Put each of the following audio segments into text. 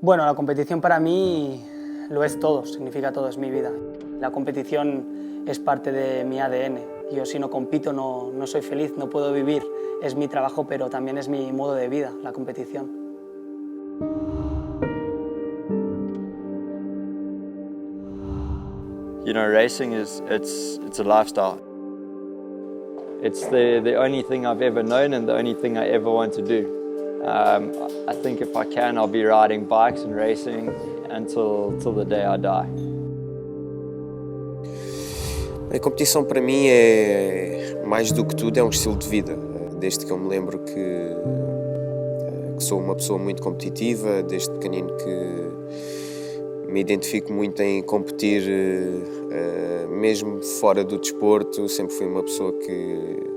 Bueno, la competición para mí lo es todo, significa todo, es mi vida. La competición es parte de mi ADN. Yo si no compito no soy feliz, no puedo vivir. Es mi trabajo, pero también es mi modo de vida, la competición. You know, racing it's a lifestyle. It's the only thing I've ever known and the only thing I ever want to do. I think if I can, I'll be riding bikes and racing until the day I die. A competição para mim é, mais do que tudo, é um estilo de vida. Desde que eu me lembro que sou uma pessoa muito competitiva, desde pequenino que me identifico muito em competir, mesmo fora do desporto. Sempre fui uma pessoa que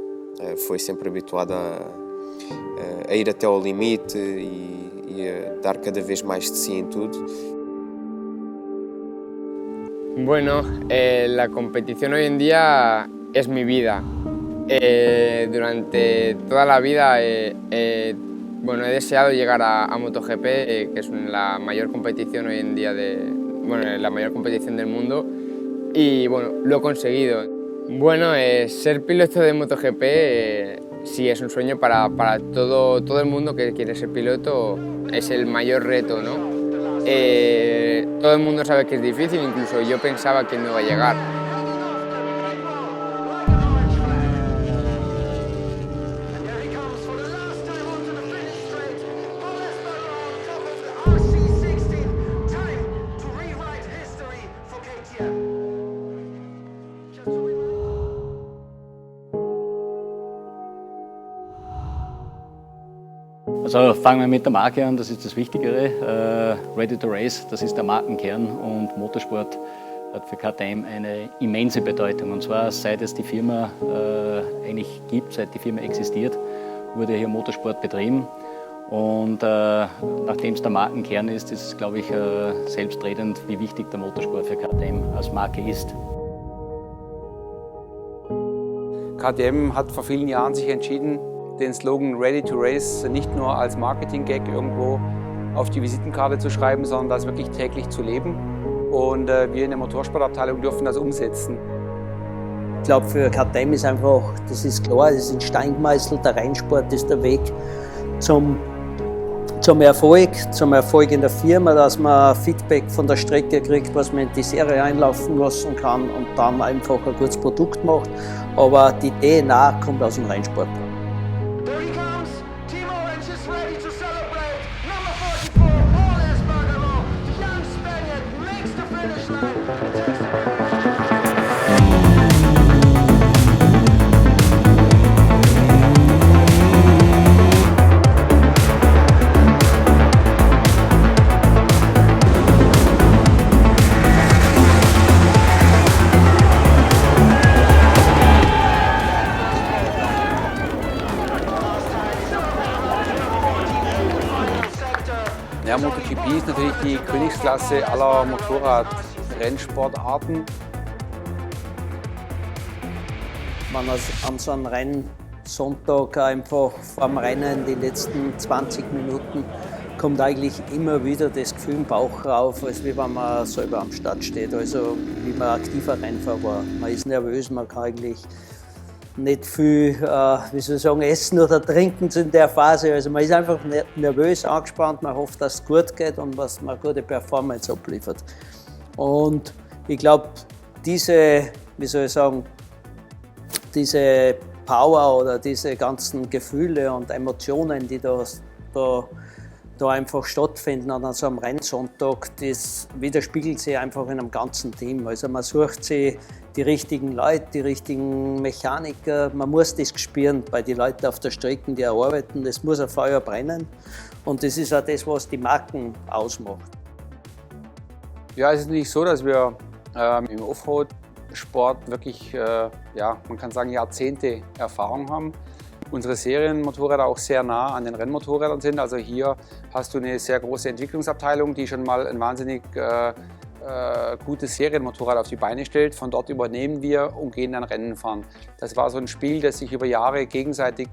foi sempre habituada a ir até ao limite e a dar cada vez mais de si em tudo. Bueno, la competición hoy en día es mi vida. Durante toda la vida bueno, he deseado llegar a MotoGP, que es la mayor competición hoy en día, la mayor competición del mundo, y bueno, lo he conseguido. Bueno, ser piloto de MotoGP sí es un sueño para todo el mundo que quiere ser piloto, es el mayor reto, ¿no? Todo el mundo sabe que es difícil, incluso yo pensaba que no iba a llegar. Also fangen wir mit der Marke an, das ist das Wichtigere. Ready to Race, das ist der Markenkern, und Motorsport hat für KTM eine immense Bedeutung. Und zwar seit es die Firma eigentlich gibt, seit die Firma existiert, wurde hier Motorsport betrieben. Und nachdem es der Markenkern ist, ist es, glaube ich, selbstredend, wie wichtig der Motorsport für KTM als Marke ist. KTM hat vor vielen Jahren sich entschieden, den Slogan Ready to Race nicht nur als Marketing-Gag irgendwo auf die Visitenkarte zu schreiben, sondern das wirklich täglich zu leben. Und wir in der Motorsportabteilung dürfen das umsetzen. Ich glaube, für KTM ist einfach, das ist klar, das ist in Stein gemeißelt, der Rennsport ist der Weg zum Erfolg in der Firma, dass man Feedback von der Strecke kriegt, was man in die Serie einlaufen lassen kann und dann einfach ein gutes Produkt macht. Aber die DNA kommt aus dem Rennsport. Ja, MotoGP ist natürlich die Königsklasse aller Motorrad-Rennsportarten. Wenn an so einem Rennsonntag einfach vor dem Rennen die letzten 20 Minuten kommt eigentlich immer wieder das Gefühl im Bauch rauf, als wie wenn man selber am Start steht, also wie man aktiver Rennfahrer war. Man ist nervös, man kann eigentlich nicht viel wie soll ich sagen, essen oder trinken in der Phase. Also man ist einfach nervös, angespannt, man hofft, dass es gut geht und dass man eine gute Performance abliefert. Und ich glaube, diese Power oder diese ganzen Gefühle und Emotionen, die da einfach stattfinden an so einem Rennsonntag, das widerspiegelt sich einfach in einem ganzen Team. Also man sucht sich die richtigen Leute, die richtigen Mechaniker. Man muss das spüren bei den Leuten auf der Strecke, die arbeiten. Das muss ein Feuer brennen. Und das ist auch das, was die Marken ausmacht. Ja, es ist nicht so, dass wir im Offroad-Sport wirklich, man kann sagen, Jahrzehnte Erfahrung haben. Unsere Serienmotorräder auch sehr nah an den Rennmotorrädern sind. Also hier hast du eine sehr große Entwicklungsabteilung, die schon mal ein wahnsinnig gutes Serienmotorrad auf die Beine stellt. Von dort übernehmen wir und gehen dann Rennen fahren. Das war so ein Spiel, das sich über Jahre gegenseitig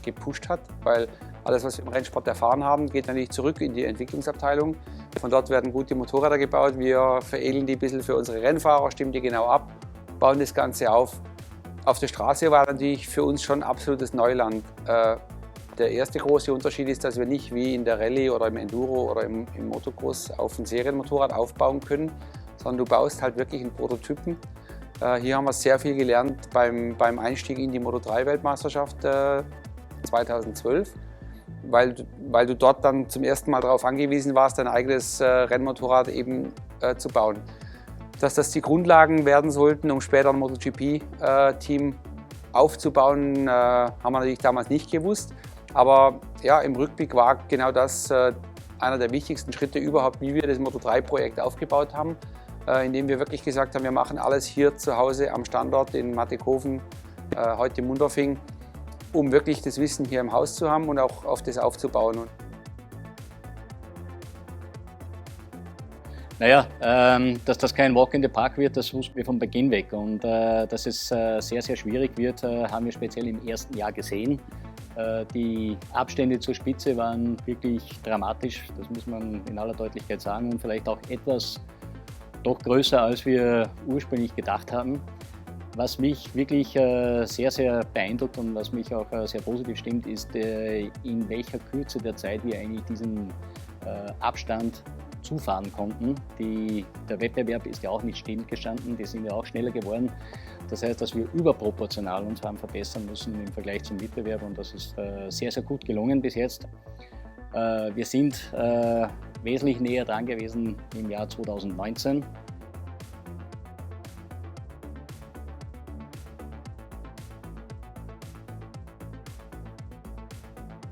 gepusht hat, weil Alles, was wir im Rennsport erfahren haben, geht natürlich zurück in die Entwicklungsabteilung. Von dort werden gute Motorräder gebaut. Wir veredeln die ein bisschen für unsere Rennfahrer, stimmen die genau ab, bauen das Ganze auf. Auf der Straße war natürlich für uns schon absolutes Neuland. Der erste große Unterschied ist, dass wir nicht wie in der Rallye oder im Enduro oder im Motocross auf ein Serienmotorrad aufbauen können, sondern du baust halt wirklich einen Prototypen. Hier haben wir sehr viel gelernt beim Einstieg in die Moto3-Weltmeisterschaft 2012, weil du dort dann zum ersten Mal darauf angewiesen warst, dein eigenes Rennmotorrad eben zu bauen. Dass das die Grundlagen werden sollten, um später ein MotoGP-Team aufzubauen, haben wir natürlich damals nicht gewusst. Aber ja, im Rückblick war genau das einer der wichtigsten Schritte überhaupt, wie wir das Moto3-Projekt aufgebaut haben, indem wir wirklich gesagt haben, wir machen alles hier zu Hause am Standort in Mattighofen, heute Mundorfing, um wirklich das Wissen hier im Haus zu haben und auch auf das aufzubauen. Naja, dass das kein Walk in the Park wird, das wussten wir von Beginn weg. Und dass es sehr, sehr schwierig wird, haben wir speziell im ersten Jahr gesehen. Die Abstände zur Spitze waren wirklich dramatisch, das muss man in aller Deutlichkeit sagen, und vielleicht auch etwas doch größer, als wir ursprünglich gedacht haben. Was mich wirklich sehr, sehr beeindruckt und was mich auch sehr positiv stimmt, ist, in welcher Kürze der Zeit wir eigentlich diesen Abstand zufahren konnten. Der Wettbewerb ist ja auch nicht stillgestanden, die sind ja auch schneller geworden. Das heißt, dass wir überproportional uns haben verbessern müssen im Vergleich zum Wettbewerb, und das ist sehr, sehr gut gelungen bis jetzt. Wir sind wesentlich näher dran gewesen im Jahr 2019.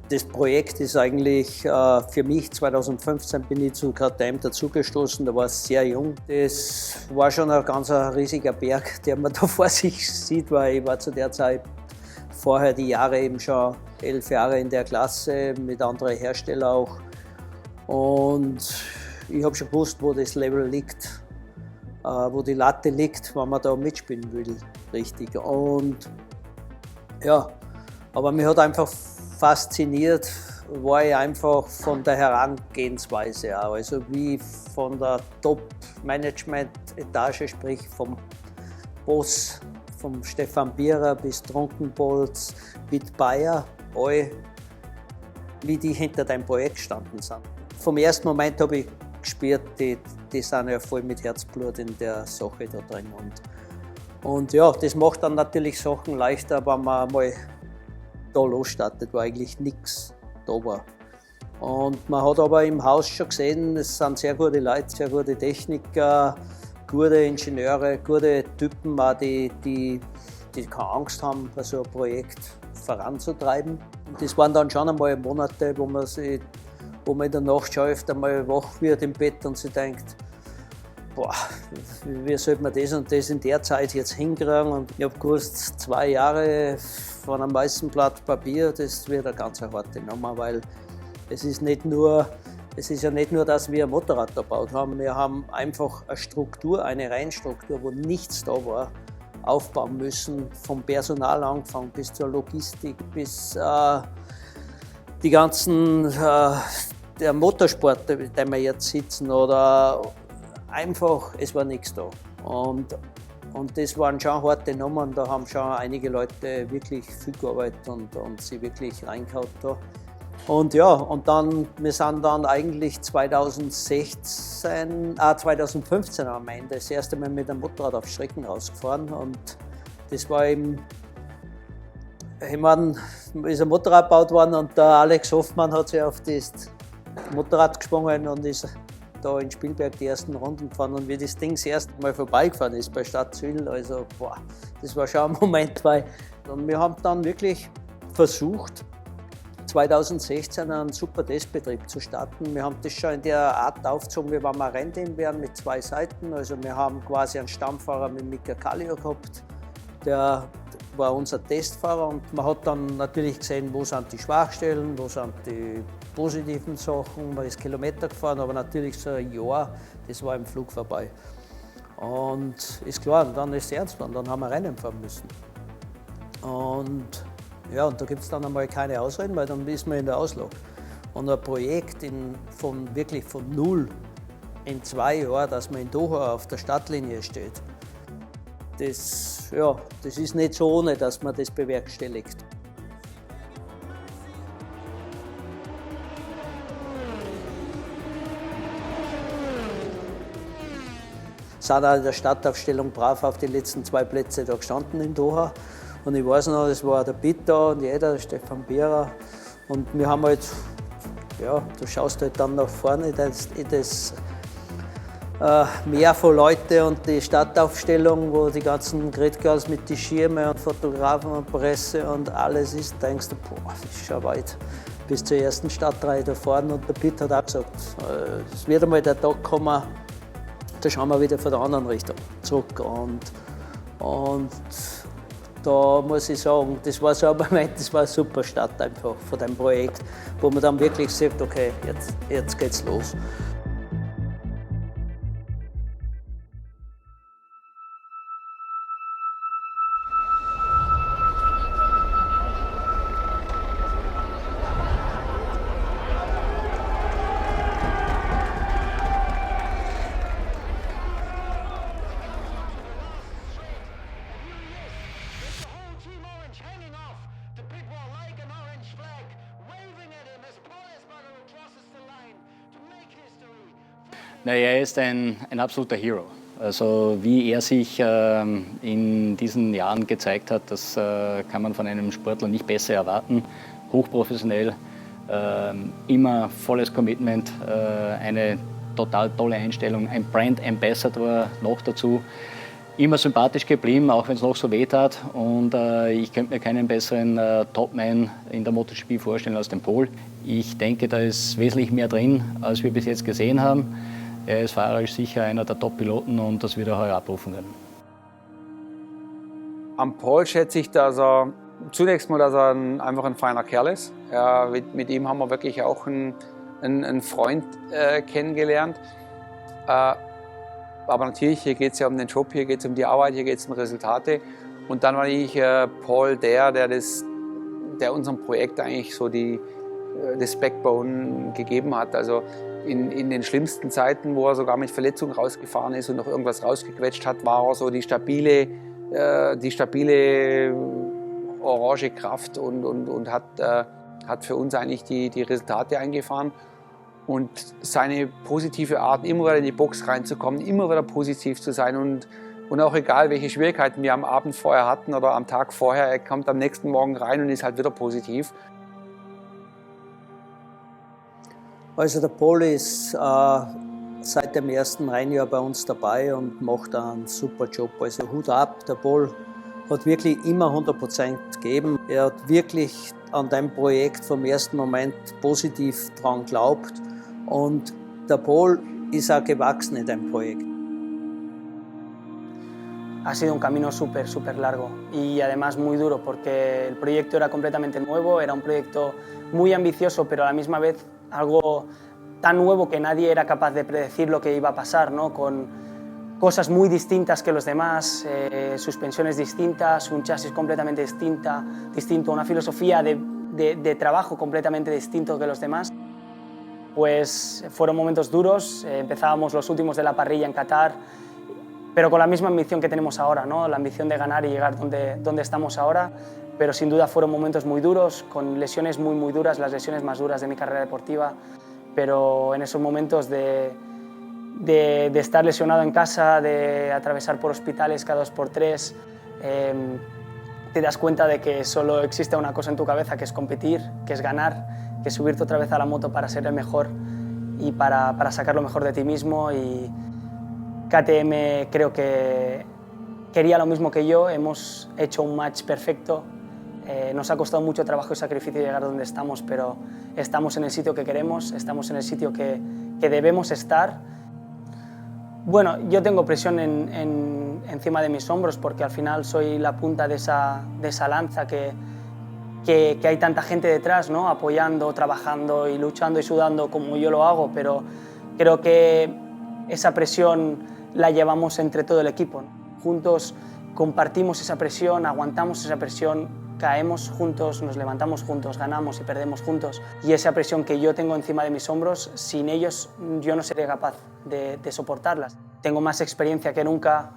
Das Projekt ist eigentlich für mich, 2015 bin ich zu KTM dazugestoßen, da war es sehr jung. Das war schon ein ganz riesiger Berg, der man da vor sich sieht, weil ich war zu der Zeit vorher die Jahre eben schon 11 Jahre in der Klasse mit anderen Herstellern auch. Und ich habe schon gewusst, wo das Level liegt, wo die Latte liegt, wenn man da mitspielen will, richtig. Und ja, aber mich hat einfach fasziniert, war ich einfach von der Herangehensweise auch. Also wie von der Top-Management-Etage, sprich vom Boss, vom Stefan Bierer bis Trunkenbolz, mit Bayer, alle, wie die hinter deinem Projekt gestanden sind. Vom ersten Moment habe ich gespürt, die sind ja voll mit Herzblut in der Sache da drin. Und ja, das macht dann natürlich Sachen leichter, wenn man mal da losstartet, wo eigentlich nichts da war. Und man hat aber im Haus schon gesehen, es sind sehr gute Leute, sehr gute Techniker, gute Ingenieure, gute Typen, die keine Angst haben, so ein Projekt voranzutreiben. Und das waren dann schon einmal Monate, wo man in der Nacht schon öfter mal wach wird im Bett und sich denkt, boah, wie sollte man das und das in der Zeit jetzt hinkriegen? Und ich habe gewusst, 2 Jahre von einem weißen Blatt Papier, das wird eine ganz harte Nummer, weil es ist ja nicht nur, dass wir ein Motorrad gebaut haben, wir haben einfach eine Struktur, eine Rennstruktur, wo nichts da war, aufbauen müssen, vom Personal angefangen bis zur Logistik, bis die ganzen, der Motorsport, in dem wir jetzt sitzen, oder einfach, es war nichts da. Und das waren schon harte Nummern, da haben schon einige Leute wirklich viel gearbeitet und sie wirklich reingehauen da. Und ja, wir sind dann eigentlich 2015 am Ende das erste Mal mit dem Motorrad auf Strecken rausgefahren. Und das war eben, ich meine, ist ein Motorrad gebaut worden und der Alex Hoffmann hat sich auf das Motorrad gesprungen und ist da in Spielberg die ersten Runden gefahren. Und wie das Ding das erste Mal vorbeigefahren ist bei Stadt Züll, also boah, das war schon ein Moment, weil wir haben dann wirklich versucht, 2016 einen super Testbetrieb zu starten. Wir haben das schon in der Art aufgezogen, wie wenn wir ein Rennteam wären mit 2 Seiten. Also wir haben quasi einen Stammfahrer mit Miguel gehabt, der war unser Testfahrer, und man hat dann natürlich gesehen, wo sind die Schwachstellen, wo sind die positiven Sachen. Man ist Kilometer gefahren, aber natürlich so ein Jahr, das war im Flug vorbei. Und ist klar, dann ist es ernst geworden, dann haben wir Rennen fahren müssen. Und Ja, und da gibt es dann einmal keine Ausreden, weil dann ist man in der Auslage. Und ein Projekt wirklich von null in 2 Jahren, dass man in Doha auf der Startlinie steht, das ist nicht so ohne, dass man das bewerkstelligt. Sind auch in der Startaufstellung brav auf die letzten 2 Plätze da gestanden in Doha. Und ich weiß noch, das war der Peter und jeder, der Stefan Bierer. Und wir haben halt, ja, du schaust halt dann nach vorne in das Meer von Leuten und die Startaufstellung, wo die ganzen Gridgirls mit den Schirmen und Fotografen und Presse und alles ist, denkst du, boah, das ist schon weit bis zur ersten Startreihe da vorne. Und der Peter hat auch gesagt, es wird einmal der Tag kommen, da schauen wir wieder von der anderen Richtung zurück. Und da muss ich sagen, das war so ein Moment, das war ein super Start einfach von dem Projekt, wo man dann wirklich sagt, okay, jetzt geht's los. Na, er ist ein absoluter Hero. Also wie er sich in diesen Jahren gezeigt hat, das kann man von einem Sportler nicht besser erwarten. Hochprofessionell, immer volles Commitment, eine total tolle Einstellung, ein Brand Ambassador noch dazu. Immer sympathisch geblieben, auch wenn es noch so weh tat. Und ich könnte mir keinen besseren Topman in der MotoGP vorstellen als den Pol. Ich denke, da ist wesentlich mehr drin, als wir bis jetzt gesehen haben. Er ist fahrerisch sicher einer der Top-Piloten und das wird er heuer abrufen können. Am Paul schätze ich, dass er zunächst mal, einfach ein feiner Kerl ist. Ja, mit ihm haben wir wirklich auch einen Freund kennengelernt. Aber natürlich, hier geht es ja um den Job, hier geht es um die Arbeit, hier geht es um Resultate. Und dann war ich Paul der unserem Projekt eigentlich so das Backbone gegeben hat. Also in den schlimmsten Zeiten, wo er sogar mit Verletzung rausgefahren ist und noch irgendwas rausgequetscht hat, war er so die stabile orange Kraft und hat für uns eigentlich die Resultate eingefahren. Und seine positive Art, immer wieder in die Box reinzukommen, immer wieder positiv zu sein und auch egal, welche Schwierigkeiten wir am Abend vorher hatten oder am Tag vorher, er kommt am nächsten Morgen rein und ist halt wieder positiv. Also der Paul ist seit dem ersten Rennjahr bei uns dabei und macht einen super Job. Also Hut ab, der Paul hat wirklich immer 100% gegeben. Er hat wirklich an dem Projekt vom ersten Moment positiv dran geglaubt und der Paul ist auch gewachsen in dem Projekt. Ha sido un camino súper largo y además muy duro porque el proyecto era completamente nuevo, era un proyecto muy ambicioso, pero a la misma vez algo tan nuevo que nadie era capaz de predecir lo que iba a pasar, ¿no? Con cosas muy distintas que los demás, suspensiones distintas, un chasis completamente distinto, una filosofía de trabajo completamente distinto que los demás. Pues fueron momentos duros, empezábamos los últimos de la parrilla en Qatar, pero con la misma ambición que tenemos ahora, ¿no? La ambición de ganar y llegar donde estamos ahora, pero sin duda fueron momentos muy duros, con lesiones muy duras, las lesiones más duras de mi carrera deportiva, pero en esos momentos de estar lesionado en casa, de atravesar por hospitales cada 2x3, te das cuenta de que solo existe una cosa en tu cabeza, que es competir, que es ganar, que es subirte otra vez a la moto para ser el mejor y para sacar lo mejor de ti mismo. Y KTM creo que quería lo mismo que yo, hemos hecho un match perfecto. Nos ha costado mucho trabajo y sacrificio llegar donde estamos, pero estamos en el sitio que queremos, estamos en el sitio que debemos estar. Bueno, yo tengo presión encima de mis hombros porque al final soy la punta de esa lanza que hay tanta gente detrás, ¿no? Apoyando, trabajando y luchando y sudando como yo lo hago, pero creo que esa presión la llevamos entre todo el equipo, ¿no? Juntos compartimos esa presión, aguantamos esa presión caemos juntos, nos levantamos juntos, ganamos y perdemos juntos. Y esa presión que yo tengo encima de mis hombros, sin ellos yo no sería capaz de soportarlas. Tengo más experiencia que nunca,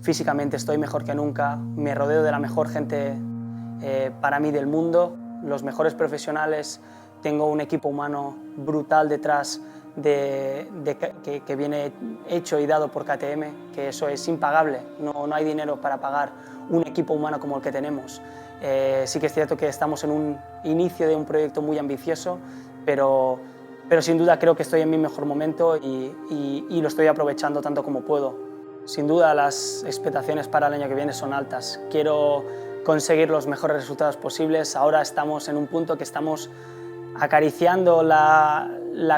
físicamente estoy mejor que nunca, me rodeo de la mejor gente para mí del mundo, los mejores profesionales, tengo un equipo humano brutal detrás que viene hecho y dado por KTM, que eso es impagable, no hay dinero para pagar un equipo humano como el que tenemos. Sí que es cierto que estamos en un inicio de un proyecto muy ambicioso, pero sin duda creo que estoy en mi mejor momento y lo estoy aprovechando tanto como puedo. Sin duda las expectaciones para el año que viene son altas. Quiero conseguir los mejores resultados posibles. Ahora estamos en un punto que estamos acariciando la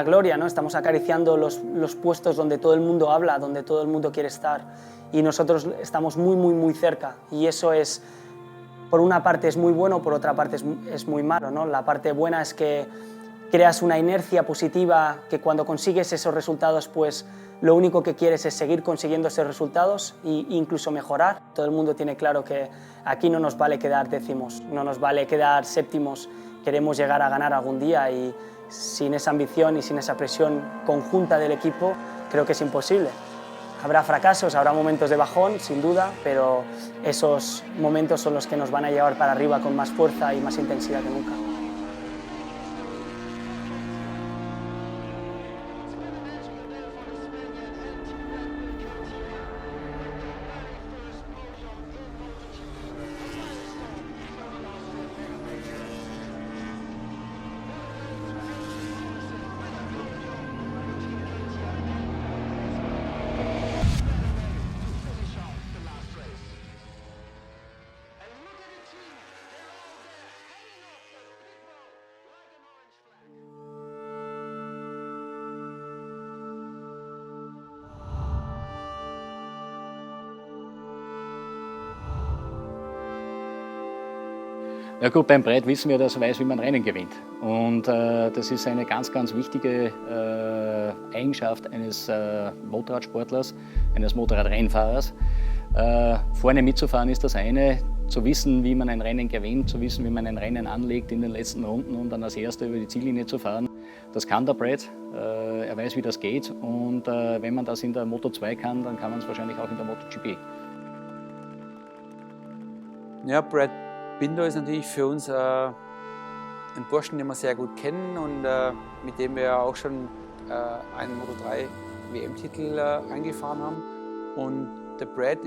gloria, ¿no? Estamos acariciando los puestos donde todo el mundo habla, donde todo el mundo quiere estar, y nosotros estamos muy cerca, y eso es, por una parte es muy bueno, por otra parte es muy malo, ¿no? La parte buena es que creas una inercia positiva, que cuando consigues esos resultados, pues lo único que quieres es seguir consiguiendo esos resultados e incluso mejorar. Todo el mundo tiene claro que aquí no nos vale quedar décimos, no nos vale quedar séptimos, queremos llegar a ganar algún día, y sin esa ambición y sin esa presión conjunta del equipo creo que es imposible. Habrá fracasos, habrá momentos de bajón, sin duda, pero esos momentos son los que nos van a llevar para arriba con más fuerza y más intensidad que nunca. Ja gut, beim Breit wissen wir, dass er weiß, wie man Rennen gewinnt. Und das ist eine ganz wichtige Eigenschaft eines Motorradsportlers, eines Motorradrennfahrers. Vorne mitzufahren ist das eine, zu wissen, wie man ein Rennen gewinnt, zu wissen, wie man ein Rennen anlegt in den letzten Runden und dann als Erster über die Ziellinie zu fahren. Das kann der Brad, er weiß, wie das geht, und wenn man das in der Moto2 kann, dann kann man es wahrscheinlich auch in der MotoGP. Ja, Brad Binder ist natürlich für uns ein Burschen, den wir sehr gut kennen und mit dem wir auch schon einen Moto3 WM-Titel eingefahren haben. Und der Brad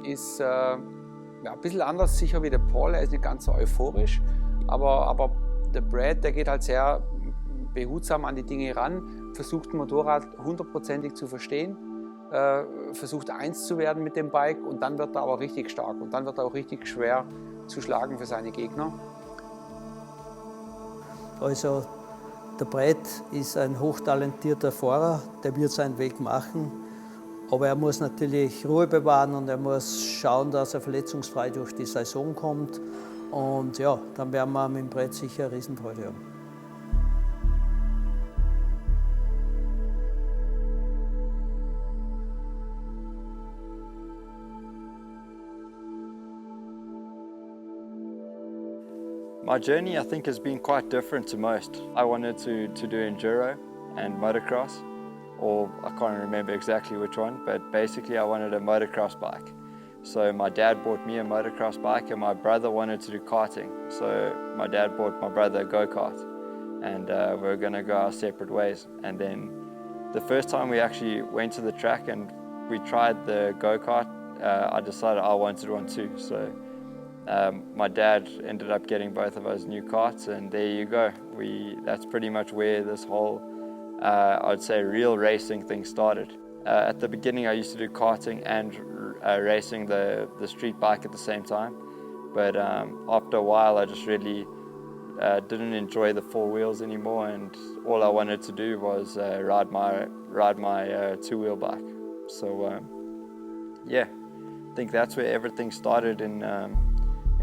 ist ein bisschen anders sicher wie der Paul, er ist nicht ganz so euphorisch, aber der Brad, der geht halt sehr behutsam an die Dinge ran, versucht ein Motorrad 100%ig zu verstehen, versucht eins zu werden mit dem Bike, und dann wird er aber richtig stark und dann wird er auch richtig schwer zu schlagen für seine Gegner. Also der Brad ist ein hochtalentierter Fahrer, der wird seinen Weg machen, aber er muss natürlich Ruhe bewahren und er muss schauen, dass er verletzungsfrei durch die Saison kommt, und ja, dann werden wir mit dem Brad sicher eine Riesenfreude haben. My journey, I think, has been quite different to most. I wanted to do enduro and motocross, or I can't remember exactly which one, but basically I wanted a motocross bike. So my dad bought me a motocross bike and my brother wanted to do karting. So my dad bought my brother a go-kart, and we were going to go our separate ways. And then the first time we actually went to the track and we tried the go-kart, I decided I wanted one too. So my dad ended up getting both of us new karts, and there you go. That's pretty much where this whole, I'd say, real racing thing started. At the beginning I used to do karting and racing the street bike at the same time, but after a while I just really didn't enjoy the four wheels anymore, and all I wanted to do was ride my two-wheel bike. So yeah, I think that's where everything started in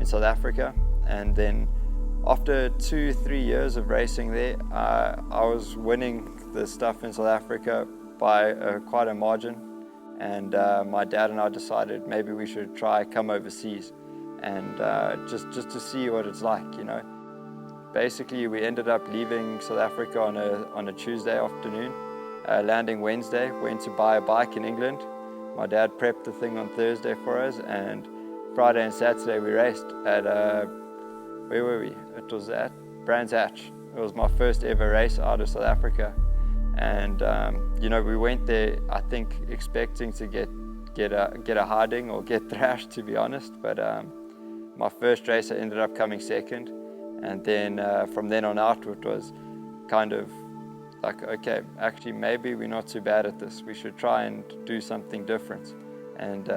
South Africa. And then after 2-3 years of racing there, I was winning the stuff in South Africa by quite a margin, and my dad and I decided maybe we should come overseas and just to see what it's like, you know. Basically, we ended up leaving South Africa on a Tuesday afternoon, landing Wednesday, went to buy a bike in England. My dad prepped the thing on Thursday for us, and Friday and Saturday we raced at, where were we? It was at Brands Hatch. It was my first ever race out of South Africa. And you know, we went there, I think, expecting to get a hiding or get thrashed, to be honest. But my first race I ended up coming second. And then from then on out, it was kind of like, okay, actually maybe we're not too bad at this. We should try and do something different. And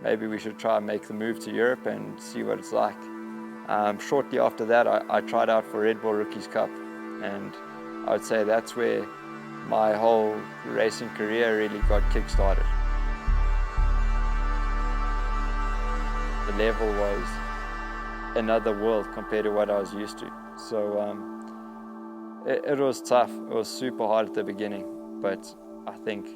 maybe we should try and make the move to Europe and see what it's like. Shortly after that, I tried out for Red Bull Rookies Cup. And I would say that's where my whole racing career really got kick-started. The level was another world compared to what I was used to. So it was tough. It was super hard at the beginning, but I think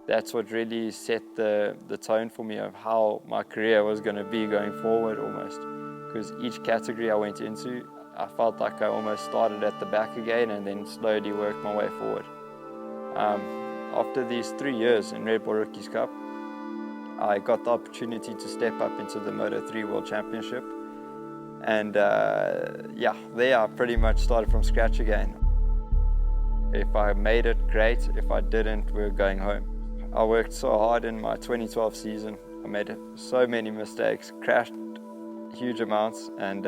that's what really set the tone for me of how my career was going to be going forward almost. Because each category I went into, I felt like I almost started at the back again and then slowly worked my way forward. After these 3 years in Red Bull Rookies Cup, I got the opportunity to step up into the Moto3 World Championship. And yeah, there I pretty much started from scratch again. If I made it, great. If I didn't, we were going home. I worked so hard in my 2012 season. I made so many mistakes, crashed huge amounts, and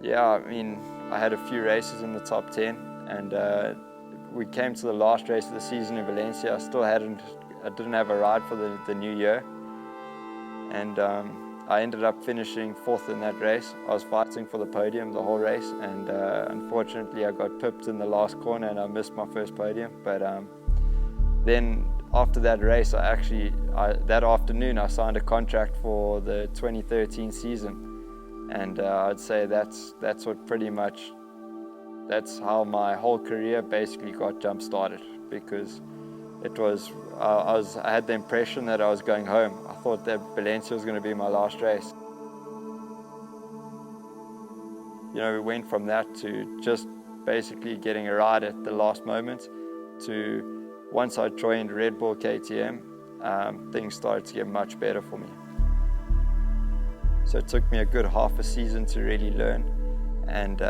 yeah, I mean, I had a few races in the top 10, and we came to the last race of the season in Valencia. I didn't have a ride for the new year, and I ended up finishing 4th in that race. I was fighting for the podium the whole race, and unfortunately I got pipped in the last corner and I missed my first podium. But then after that race, that afternoon I signed a contract for the 2013 season, and I'd say that's what pretty much, that's how my whole career basically got jump started, because it was I had the impression that I was going home. I thought that Valencia was going to be my last race. You know, we went from that to just basically getting a ride at the last moment to, once I joined Red Bull KTM, things started to get much better for me. So it took me a good half a season to really learn, and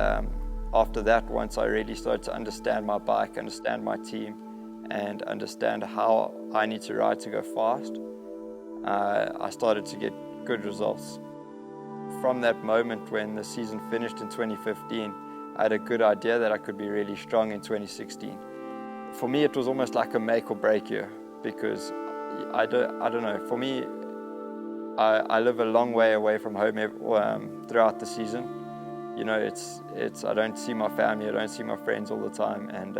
after that, once I really started to understand my bike, understand my team, and understand how I need to ride to go fast, I started to get good results. From that moment when the season finished in 2015, I had a good idea that I could be really strong in 2016. For me, it was almost like a make or break year, because I don't know, for me, I live a long way away from home throughout the season. You know, I don't see my family, I don't see my friends all the time, and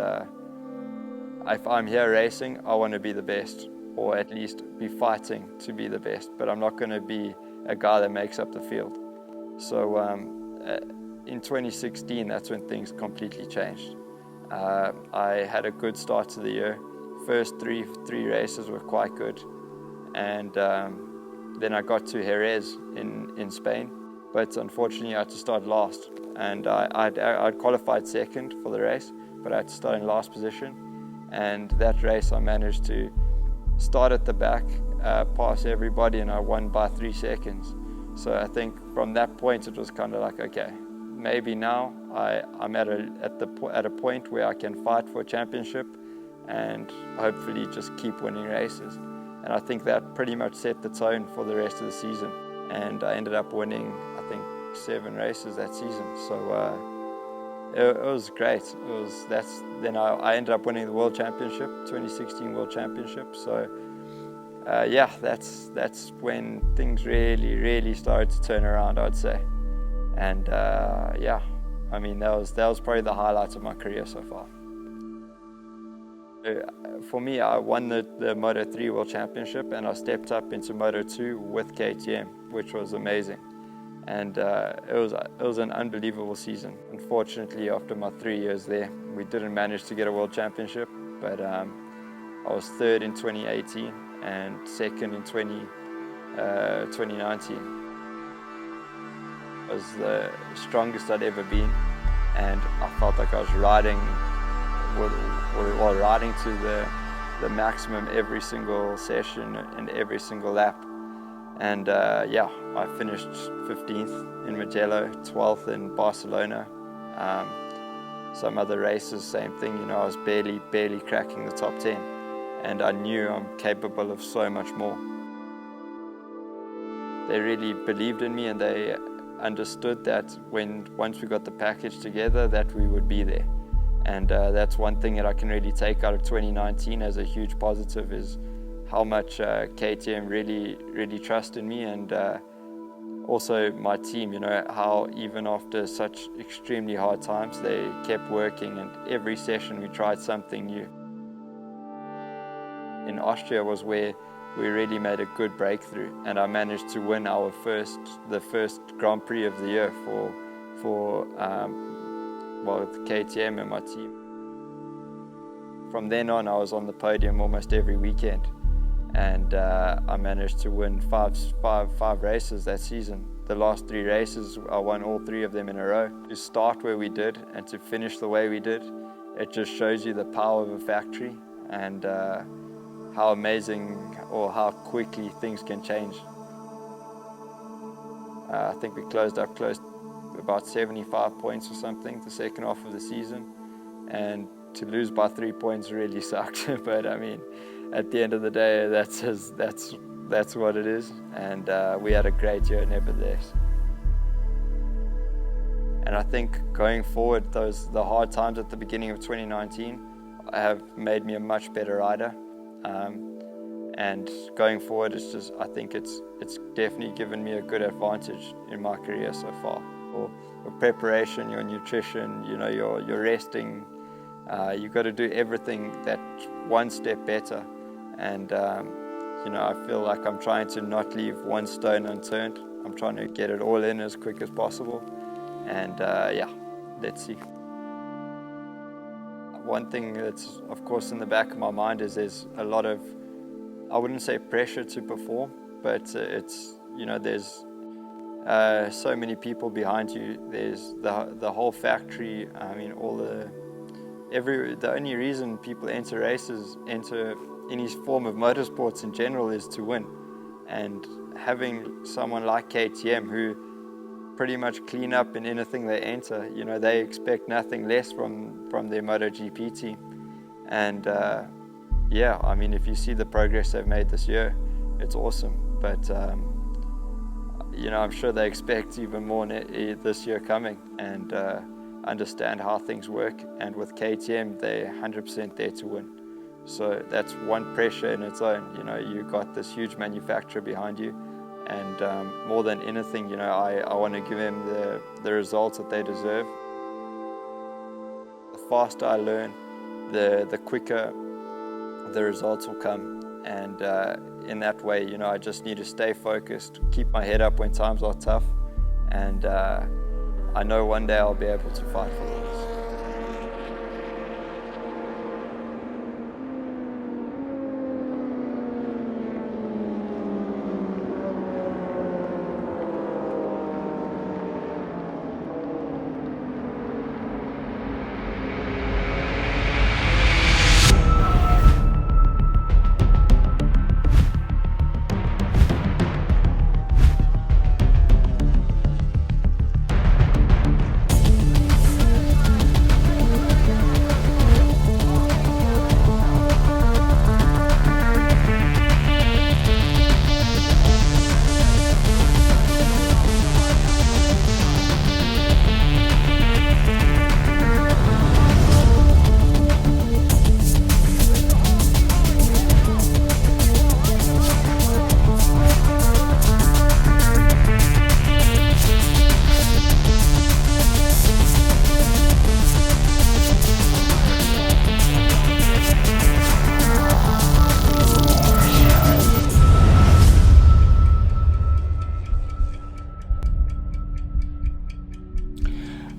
if I'm here racing, I want to be the best, or at least be fighting to be the best, but I'm not going to be a guy that makes up the field. So in 2016, that's when things completely changed. I had a good start to the year. First three races were quite good, and then I got to Jerez in Spain, but unfortunately I had to start last, and I'd qualified second for the race, but I had to start in last position. And that race I managed to start at the back, pass everybody, and I won by 3 seconds. So I think from that point it was kind of like, okay, maybe now I'm at a point where I can fight for a championship and hopefully just keep winning races. And I think that pretty much set the tone for the rest of the season. And I ended up winning, I think, 7 races that season. So it was great. Then I ended up winning the World Championship, 2016 World Championship. So yeah, that's when things really started to turn around, I'd say. And yeah, I mean, that was probably the highlights of my career so far. For me, I won the Moto3 World Championship, and I stepped up into Moto2 with KTM, which was amazing. And it was an unbelievable season. Unfortunately, after my 3 years there, we didn't manage to get a World Championship, but I was 3rd in 2018 and 2nd in 2019. It was the strongest I'd ever been, and I felt like I was riding to the maximum every single session and every single lap. And yeah, I finished 15th in Mugello, 12th in Barcelona. Some other races, same thing, you know, I was barely cracking the top 10, and I knew I'm capable of so much more. They really believed in me, and they understood that once we got the package together, that we would be there. And that's one thing that I can really take out of 2019 as a huge positive, is how much KTM really trust in me, and also my team, you know, how even after such extremely hard times, they kept working, and every session we tried something new. In Austria was where we really made a good breakthrough, and I managed to win the first Grand Prix of the year for KTM and my team. From then on, I was on the podium almost every weekend, and I managed to win five races that season. The last 3 races, I won all 3 of them in a row. To start where we did and to finish the way we did, it just shows you the power of a factory, and how amazing or how quickly things can change. I think we closed about 75 points or something the second half of the season, and to lose by 3 points really sucked. But I mean, at the end of the day, that's what it is, and we had a great year nevertheless. And I think going forward, the hard times at the beginning of 2019 have made me a much better rider. And going forward, I think it's definitely given me a good advantage in my career so far. Your preparation, your nutrition, you know, your resting, you've got to do everything that one step better. And you know, I feel like I'm trying to not leave one stone unturned. I'm trying to get it all in as quick as possible. And yeah, let's see. One thing that's of course in the back of my mind is there's a lot of, I wouldn't say pressure to perform, but it's, you know, there's so many people behind you. There's the whole factory. I mean, the only reason people enter races, enter any form of motorsports in general, is to win. And having someone like KTM who pretty much clean up in anything they enter, you know, they expect nothing less from their MotoGP team. And yeah, I mean, if you see the progress they've made this year, it's awesome. But you know, I'm sure they expect even more this year coming, and understand how things work. And with KTM, they're 100% there to win. So that's one pressure in its own. You know, you've got this huge manufacturer behind you, and more than anything, you know, I want to give them the results that they deserve. The faster I learn, the quicker the results will come. And in that way, you know, I just need to stay focused, keep my head up when times are tough, and I know one day I'll be able to fight for this.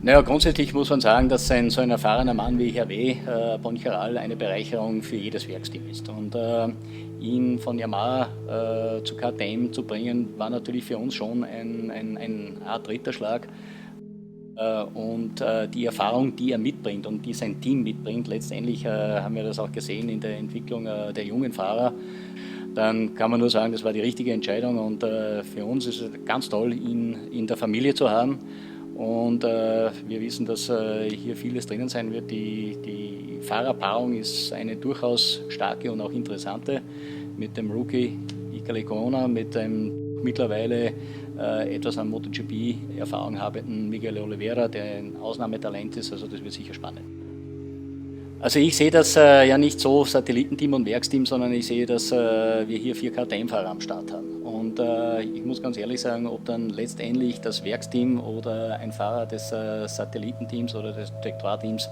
Naja, grundsätzlich muss man sagen, dass so ein erfahrener Mann wie Hervé Boncharal eine Bereicherung für jedes Werksteam ist. Und ihn von Yamaha zu KTM zu bringen, war natürlich für uns schon ein Art Ritterschlag. Und die Erfahrung, die er mitbringt und die sein Team mitbringt, letztendlich haben wir das auch gesehen in der Entwicklung der jungen Fahrer, dann kann man nur sagen, das war die richtige Entscheidung. Und für uns ist es ganz toll, ihn in der Familie zu haben. Und wir wissen, dass hier vieles drinnen sein wird. Die Fahrerpaarung ist eine durchaus starke und auch interessante mit dem Rookie Iker Lecuona, mit dem mittlerweile etwas an MotoGP-Erfahrung habenden Miguel Oliveira, der ein Ausnahmetalent ist. Also das wird sicher spannend. Also ich sehe das ja nicht so Satellitenteam und Werksteam, sondern ich sehe, dass wir hier 4 KTM-Fahrer am Start haben. Und ich muss ganz ehrlich sagen, ob dann letztendlich das Werksteam oder ein Fahrer des Satellitenteams oder des Tektorteams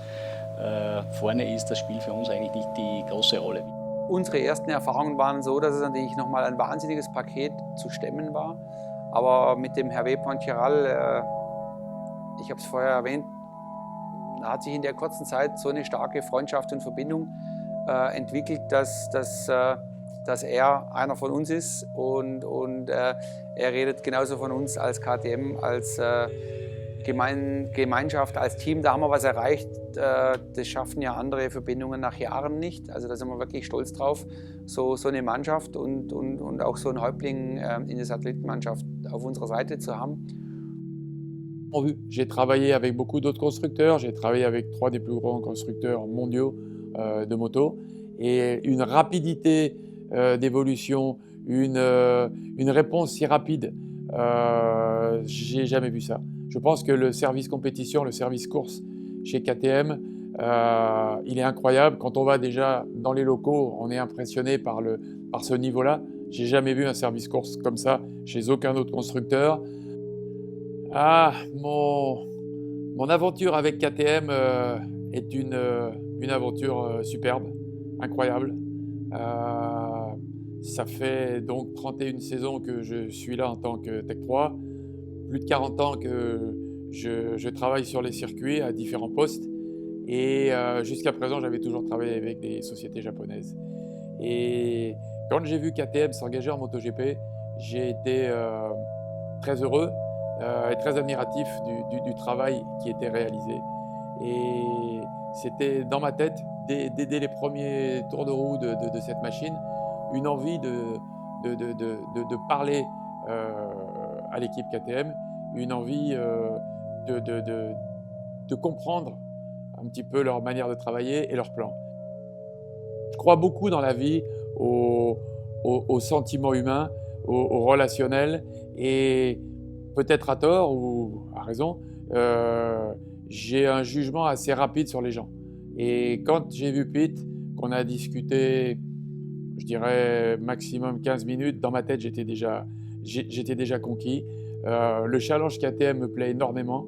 vorne ist, das spielt für uns eigentlich nicht die große Rolle. Unsere ersten Erfahrungen waren so, dass es natürlich nochmal ein wahnsinniges Paket zu stemmen war. Aber mit dem Hervé Boncharal, ich habe es vorher erwähnt, hat sich in der kurzen Zeit so eine starke Freundschaft und Verbindung entwickelt, dass er einer von uns ist und er redet genauso von uns als KTM, als Gemeinschaft, als Team. Da haben wir was erreicht, das schaffen ja andere Verbindungen nach Jahren nicht. Also da sind wir wirklich stolz drauf, so eine Mannschaft und auch so einen Häuptling in der Satellitenmannschaft auf unserer Seite zu haben. J'ai travaillé avec beaucoup d'autres constructeurs, j'ai travaillé avec 3 des plus grands constructeurs mondiaux de moto et une rapidité d'évolution, une réponse si rapide, j'ai jamais vu ça. Je pense que le service compétition, le service course chez KTM, il est incroyable. Quand on va déjà dans les locaux, on est impressionné par ce niveau-là. J'ai jamais vu un service course comme ça chez aucun autre constructeur. Ah, mon aventure avec KTM est une aventure superbe, incroyable. Ça fait donc 31 saisons que je suis là en tant que Tech 3, plus de 40 ans que je travaille sur les circuits à différents postes et jusqu'à présent j'avais toujours travaillé avec des sociétés japonaises. Et quand j'ai vu KTM s'engager en MotoGP, j'ai été très heureux et très admiratif du travail qui était réalisé. Et c'était dans ma tête, dès les premiers tours de roue de cette machine, une envie de parler à l'équipe KTM, une envie de comprendre un petit peu leur manière de travailler et leur plan. Je crois beaucoup dans la vie au sentiment humain, au relationnel et peut-être à tort ou à raison, j'ai un jugement assez rapide sur les gens. Et quand j'ai vu Pete, qu'on a discuté, je dirais maximum 15 minutes, dans ma tête j'étais déjà conquis. Le challenge KTM me plaît énormément.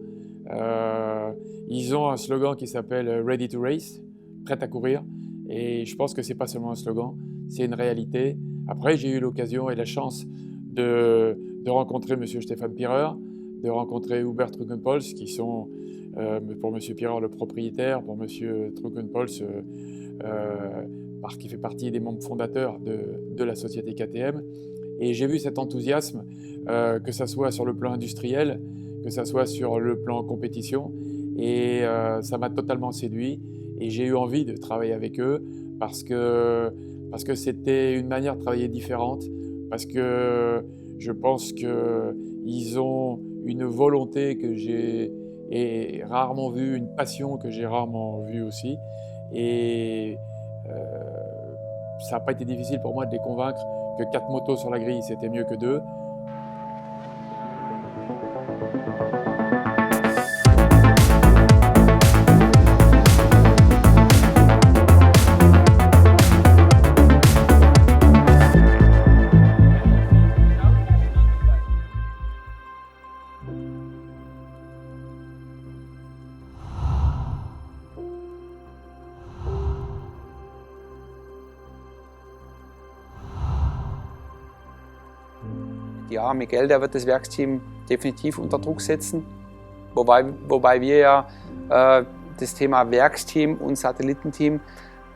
Ils ont un slogan qui s'appelle « Ready to Race », prêt à courir. Et je pense que ce n'est pas seulement un slogan, c'est une réalité. Après, j'ai eu l'occasion et la chance de rencontrer M. Stefan Pirer, de rencontrer Hubert Trunkenpols, qui sont pour M. Pirer le propriétaire, pour M. Trunkenpols qui fait partie des membres fondateurs de la société KTM. Et j'ai vu cet enthousiasme, que ce soit sur le plan industriel, que ce soit sur le plan compétition. Et ça m'a totalement séduit. Et j'ai eu envie de travailler avec eux parce que c'était une manière de travailler différente, parce que je pense qu'ils ont une volonté que j'ai rarement vue, une passion que j'ai rarement vue aussi. Et ça n'a pas été difficile pour moi de les convaincre que 4 motos sur la grille, c'était mieux que 2. Ja, Miguel, der wird das Werksteam definitiv unter Druck setzen. wobei wir ja das Thema Werksteam und Satellitenteam ein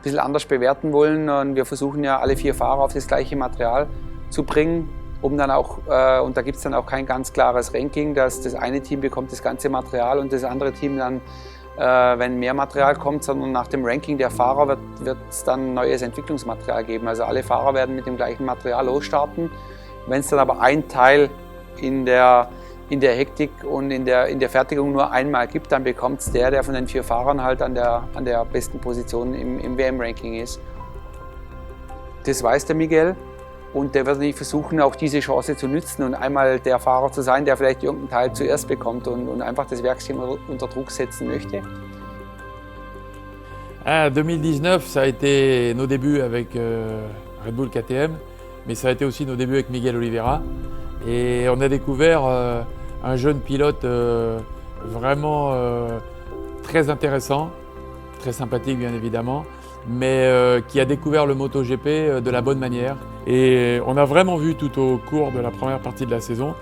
bisschen anders bewerten wollen. Und wir versuchen ja alle 4 Fahrer auf das gleiche Material zu bringen, um dann auch, und da gibt es dann auch kein ganz klares Ranking, dass das eine Team bekommt das ganze Material und das andere Team dann, wenn mehr Material kommt, sondern nach dem Ranking der Fahrer wird es dann neues Entwicklungsmaterial geben. Also alle Fahrer werden mit dem gleichen Material losstarten. Wenn es dann aber ein Teil in der Hektik und in der Fertigung nur einmal gibt, dann bekommt es der von den 4 Fahrern halt an der besten Position im WM-Ranking ist. Das weiß der Miguel und der wird natürlich versuchen, auch diese Chance zu nutzen und einmal der Fahrer zu sein, der vielleicht irgendeinen Teil zuerst bekommt und einfach das Werksteam unter Druck setzen möchte. 2019, ça a été nos débuts avec Red Bull KTM, mais ça a été aussi nos débuts avec Miguel Oliveira. Et on a découvert un jeune pilote vraiment très intéressant, très sympathique bien évidemment, mais qui a découvert le MotoGP de la bonne manière. Et on a vraiment vu tout au cours de la première partie de la saison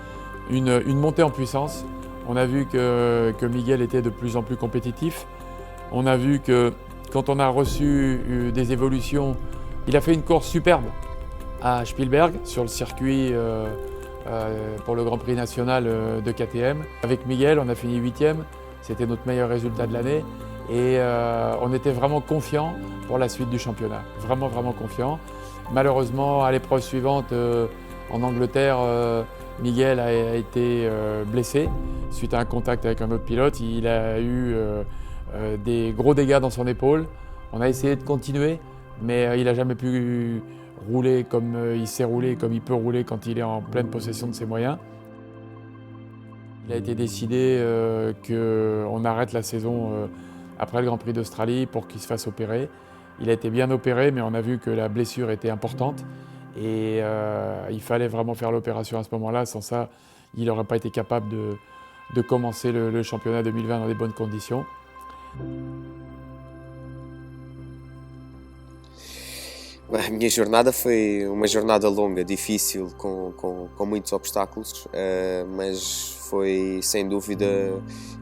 une montée en puissance. On a vu que Miguel était de plus en plus compétitif. On a vu que quand on a reçu des évolutions, il a fait une course superbe à Spielberg sur le circuit pour le Grand Prix national de KTM. Avec Miguel, on a fini 8e, c'était notre meilleur résultat de l'année et on était vraiment confiants pour la suite du championnat, vraiment confiants. Malheureusement, à l'épreuve suivante en Angleterre, Miguel a été blessé suite à un contact avec un autre pilote. Il a eu des gros dégâts dans son épaule. On a essayé de continuer, mais il n'a jamais pu rouler comme il sait rouler, comme il peut rouler quand il est en pleine possession de ses moyens. Il a été décidé qu'on arrête la saison après le Grand Prix d'Australie pour qu'il se fasse opérer. Il a été bien opéré, mais on a vu que la blessure était importante et il fallait vraiment faire l'opération à ce moment-là. Sans ça, il n'aurait pas été capable de commencer le championnat 2020 dans des bonnes conditions. A minha jornada foi uma jornada longa, difícil, com muitos obstáculos, mas foi sem dúvida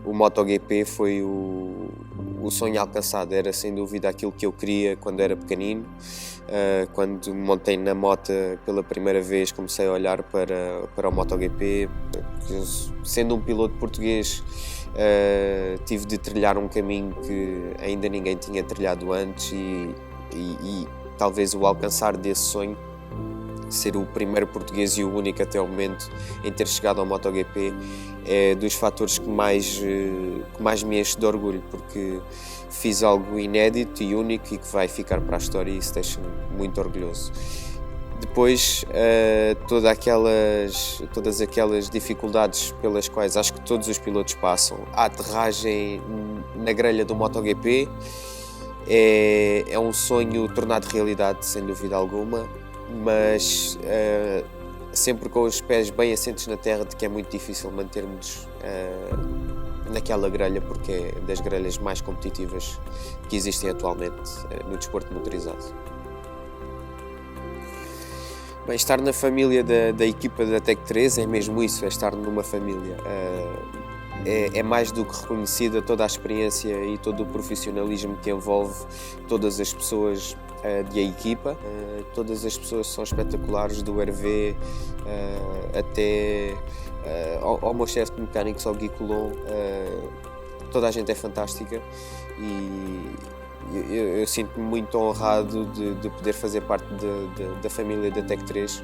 o MotoGP foi o sonho alcançado, era sem dúvida aquilo que eu queria quando era pequenino. Quando montei na moto pela primeira vez comecei a olhar para o MotoGP, sendo um piloto português tive de trilhar um caminho que ainda ninguém tinha trilhado antes e talvez o alcançar desse sonho, ser o primeiro português e o único até o momento em ter chegado ao MotoGP, é dos fatores que mais me enche de orgulho, porque fiz algo inédito e único e que vai ficar para a história e isso deixa-me muito orgulhoso. Depois, todas aquelas dificuldades pelas quais acho que todos os pilotos passam, a aterragem na grelha do MotoGP, é um sonho tornado realidade, sem dúvida alguma, mas sempre com os pés bem assentes na terra, de que é muito difícil mantermos naquela grelha, porque é das grelhas mais competitivas que existem atualmente no desporto motorizado. Bem, estar na família da equipa da Tech 3 é mesmo isso, é estar numa família. É mais do que reconhecida toda a experiência e todo o profissionalismo que envolve todas as pessoas da equipa. Todas as pessoas são espetaculares, do RV até ao meu chefe de mecânicos, ao Gui Colon. Toda a gente é fantástica e eu sinto-me muito honrado de poder fazer parte da família da Tech 3.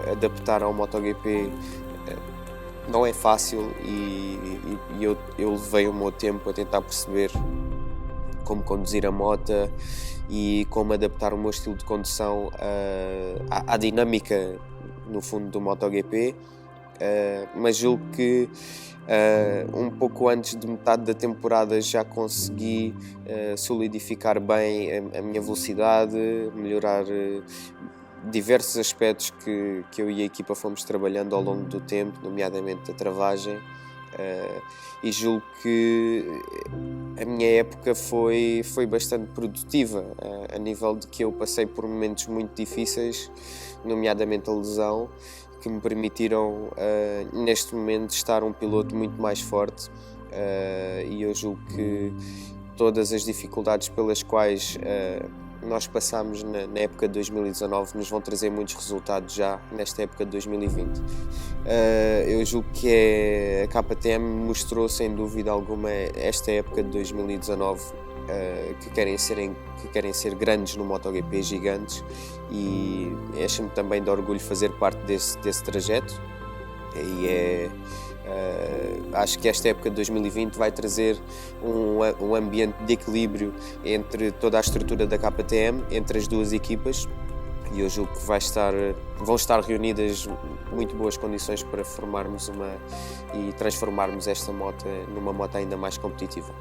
Adaptar ao MotoGP não é fácil e eu levei o meu tempo a tentar perceber como conduzir a moto e como adaptar o meu estilo de condução à dinâmica, no fundo, do MotoGP, mas julgo que um pouco antes de metade da temporada já consegui solidificar bem a minha velocidade, melhorar diversos aspectos que eu e a equipa fomos trabalhando ao longo do tempo, nomeadamente a travagem, e julgo que a minha época foi bastante produtiva, a nível de que eu passei por momentos muito difíceis, nomeadamente a lesão, que me permitiram neste momento estar um piloto muito mais forte, e eu julgo que todas as dificuldades pelas quais nós passamos na época de 2019 nos vão trazer muitos resultados já nesta época de 2020. Eu julgo que a KTM mostrou sem dúvida alguma esta época de 2019 que querem ser grandes no MotoGP, gigantes, e enche-me também de orgulho fazer parte desse trajeto. E acho que esta época de 2020 vai trazer um ambiente de equilíbrio entre toda a estrutura da KTM, entre as duas equipas, e eu julgo que vão estar reunidas muito boas condições para formarmos e transformarmos esta moto numa moto ainda mais competitiva.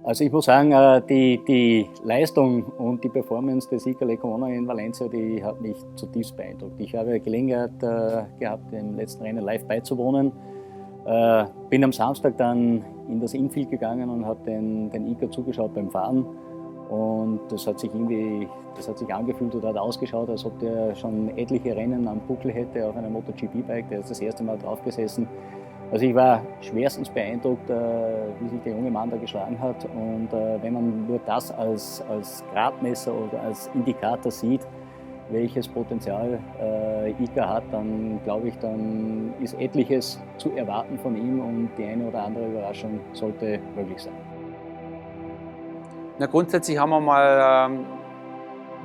Also ich muss sagen, die Leistung und die Performance des Iker Lecuona in Valencia, die hat mich zutiefst beeindruckt. Ich habe Gelegenheit gehabt, dem letzten Rennen live beizuwohnen. Bin am Samstag dann in das Infield gegangen und habe den Iker zugeschaut beim Fahren. Und das hat sich angefühlt oder hat ausgeschaut, als ob der schon etliche Rennen am Buckel hätte auf einem MotoGP-Bike. Der ist das erste Mal drauf gesessen. Also ich war schwerstens beeindruckt, wie sich der junge Mann da geschlagen hat. Und wenn man nur das als Gradmesser oder als Indikator sieht, welches Potenzial Iker hat, dann glaube ich, dann ist etliches zu erwarten von ihm und die eine oder andere Überraschung sollte möglich sein. Na, grundsätzlich haben wir mal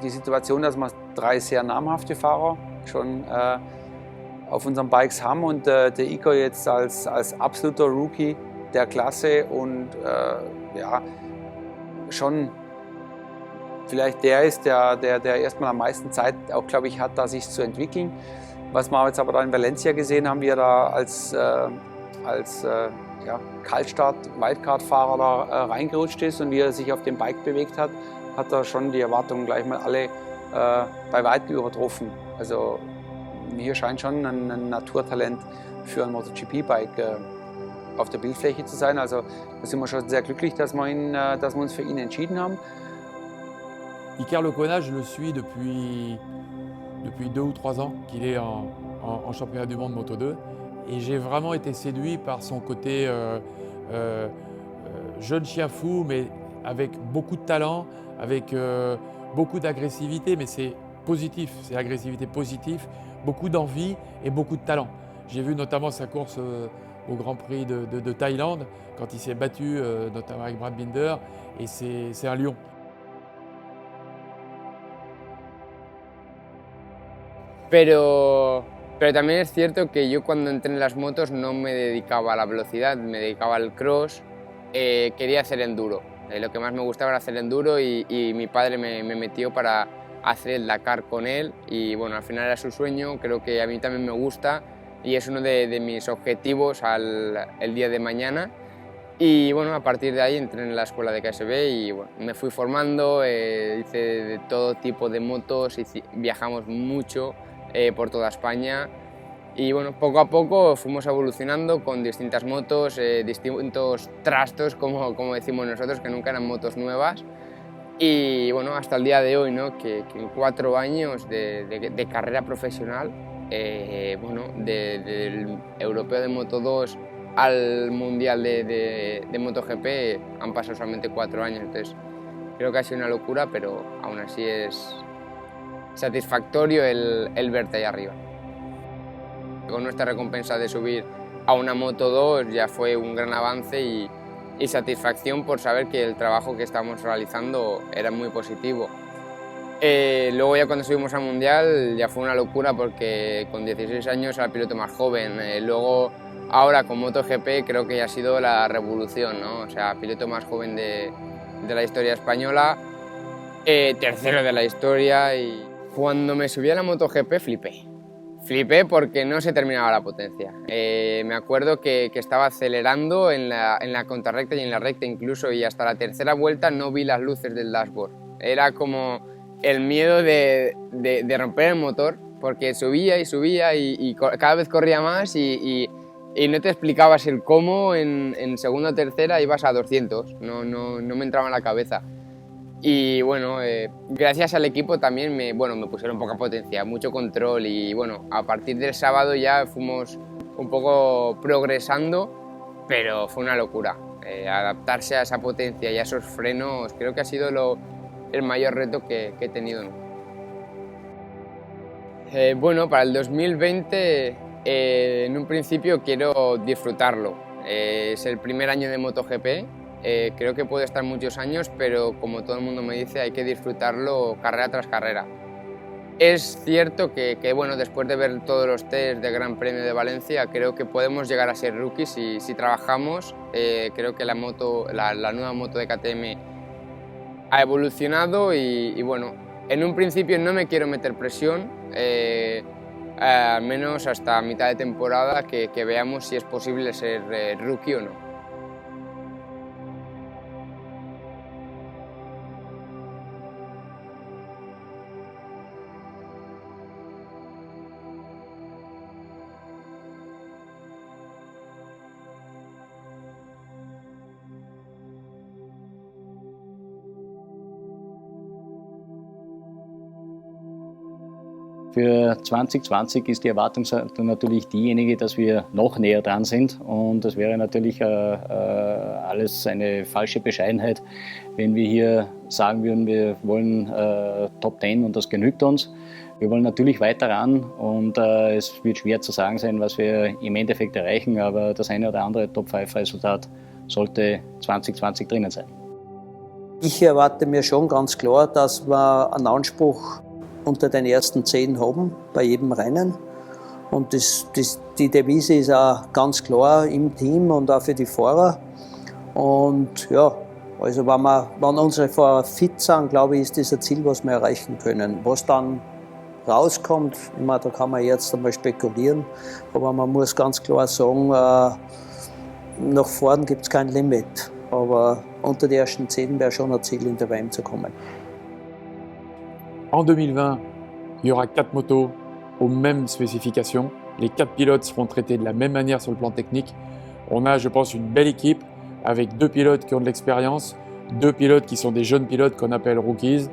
die Situation, dass wir 3 sehr namhafte Fahrer schon auf unseren Bikes haben und der Iker jetzt als absoluter Rookie der Klasse und ja, schon vielleicht der ist, der erstmal am meisten Zeit auch, glaube ich, hat, da sich zu entwickeln. Was wir jetzt aber da in Valencia gesehen haben, wie er da als ja, Kaltstart-Wildcard-Fahrer da reingerutscht ist und wie er sich auf dem Bike bewegt hat, hat er schon die Erwartungen gleich mal alle bei weitem übertroffen. Also mir scheint schon ein Naturtalent für ein MotoGP-Bike auf der Bildfläche zu sein. Also da sind wir schon sehr glücklich, dass wir uns für ihn entschieden haben. Iker Lecuona, je le suis depuis 2 ou 3 ans qu'il est en championnat du monde Moto 2. Et j'ai vraiment été séduit par son côté jeune chien fou, mais avec beaucoup de talent, avec beaucoup d'agressivité, mais c'est positif, c'est l'agressivité positive, beaucoup d'envie et beaucoup de talent. J'ai vu notamment sa course au Grand Prix de Thaïlande, quand il s'est battu notamment avec Brad Binder, et c'est un lion. Pero también es cierto que yo cuando entré en las motos no me dedicaba a la velocidad, me dedicaba al cross, quería hacer enduro. Lo que más me gustaba era hacer enduro y mi padre me metió para hacer el Dakar con él y bueno, al final era su sueño, creo que a mí también me gusta y es uno de mis objetivos el día de mañana. Y bueno, a partir de ahí entré en la escuela de KSB y bueno, me fui formando, hice de todo tipo de motos, viajamos mucho por toda España Y bueno, poco a poco fuimos evolucionando con distintas motos, distintos trastos, como decimos nosotros, que nunca eran motos nuevas. Y bueno, hasta el día de hoy, ¿no? que en 4 años de carrera profesional, bueno, del europeo de Moto 2 al mundial de MotoGP han pasado solamente 4 años. Entonces creo que ha sido una locura, pero aún así es satisfactorio el verte ahí arriba. Con nuestra recompensa de subir a una Moto 2 ya fue un gran avance y satisfacción por saber que el trabajo que estamos realizando era muy positivo. Luego ya cuando subimos al Mundial ya fue una locura porque con 16 años era el piloto más joven. Luego ahora con MotoGP creo que ya ha sido la revolución, ¿no? O sea, piloto más joven de la historia española, tercero de la historia. Y cuando me subí a la MotoGP flipé porque no se terminaba la potencia. Me acuerdo que estaba acelerando en la contrarrecta y en la recta incluso, y hasta la tercera vuelta no vi las luces del dashboard. Era como el miedo de romper el motor, porque subía y cada vez corría más y no te explicabas el cómo en segunda o tercera ibas a 200, no me entraba en la cabeza. Y bueno, gracias al equipo también me pusieron poca potencia, mucho control, y bueno, a partir del sábado ya fuimos un poco progresando, pero fue una locura. Adaptarse a esa potencia y a esos frenos creo que ha sido el mayor reto que he tenido, ¿no? Bueno, para el 2020 en un principio quiero disfrutarlo. Es el primer año de MotoGP. Creo que puede estar muchos años, pero como todo el mundo me dice, hay que disfrutarlo carrera tras carrera. Es cierto que bueno, después de ver todos los test del Gran Premio de Valencia, creo que podemos llegar a ser rookies si trabajamos. Creo que la nueva moto de KTM ha evolucionado y bueno, en un principio no me quiero meter presión, al menos hasta mitad de temporada que veamos si es posible ser rookie o no. Für 2020 ist die Erwartungshaltung natürlich diejenige, dass wir noch näher dran sind, und das wäre natürlich alles eine falsche Bescheidenheit, wenn wir hier sagen würden, wir wollen Top 10 und das genügt uns. Wir wollen natürlich weiter ran, und es wird schwer zu sagen sein, was wir im Endeffekt erreichen, aber das eine oder andere Top-5-Resultat sollte 2020 drinnen sein. Ich erwarte mir schon ganz klar, dass wir einen Anspruch unter den ersten 10 haben bei jedem Rennen. Und die Devise ist auch ganz klar im Team und auch für die Fahrer. Und ja, also wenn unsere Fahrer fit sind, glaube ich, ist das ein Ziel, was wir erreichen können. Was dann rauskommt, ich meine, da kann man jetzt einmal spekulieren, aber man muss ganz klar sagen, nach vorn gibt es kein Limit. Aber unter die ersten 10 wäre schon ein Ziel, in der WM zu kommen. En 2020, il y aura 4 motos aux mêmes spécifications. Les 4 pilotes seront traités de la même manière sur le plan technique. On a, je pense, une belle équipe avec 2 pilotes qui ont de l'expérience, 2 pilotes qui sont des jeunes pilotes qu'on appelle rookies.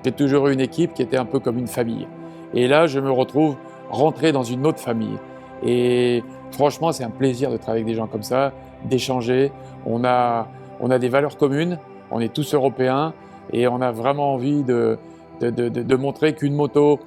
J'ai toujours eu une équipe qui était un peu comme une famille. Et là, je me retrouve rentré dans une autre famille. Et franchement, c'est un plaisir de travailler avec des gens comme ça, d'échanger. On a des valeurs communes, on est tous européens et on a vraiment envie de montrer qu'une moto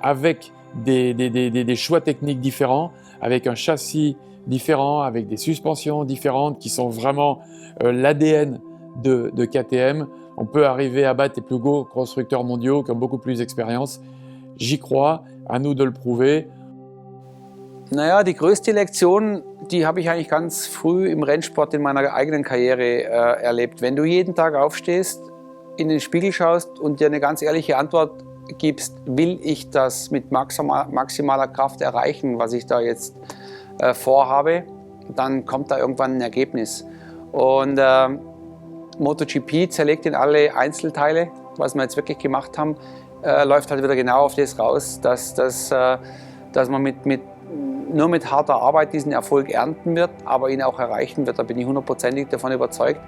avec des choix techniques différents, avec un châssis différent, avec des suspensions différentes qui sont vraiment l'ADN de KTM, on peut arriver à battre les plus gros constructeurs mondiaux qui ont beaucoup plus d'expérience. J'y crois, à nous de le prouver. Naja, die größte Lektion, die habe ich eigentlich ganz früh im Rennsport in meiner eigenen Karriere erlebt. Wenn du jeden Tag aufstehst, in den Spiegel schaust und dir eine ganz ehrliche Antwort gibst, will ich das mit maximaler Kraft erreichen, was ich da jetzt vorhabe, dann kommt da irgendwann ein Ergebnis. Und MotoGP zerlegt in alle Einzelteile, was wir jetzt wirklich gemacht haben, läuft halt wieder genau auf das raus, dass man mit nur mit harter Arbeit diesen Erfolg ernten wird, aber ihn auch erreichen wird. Da bin ich hundertprozentig davon überzeugt.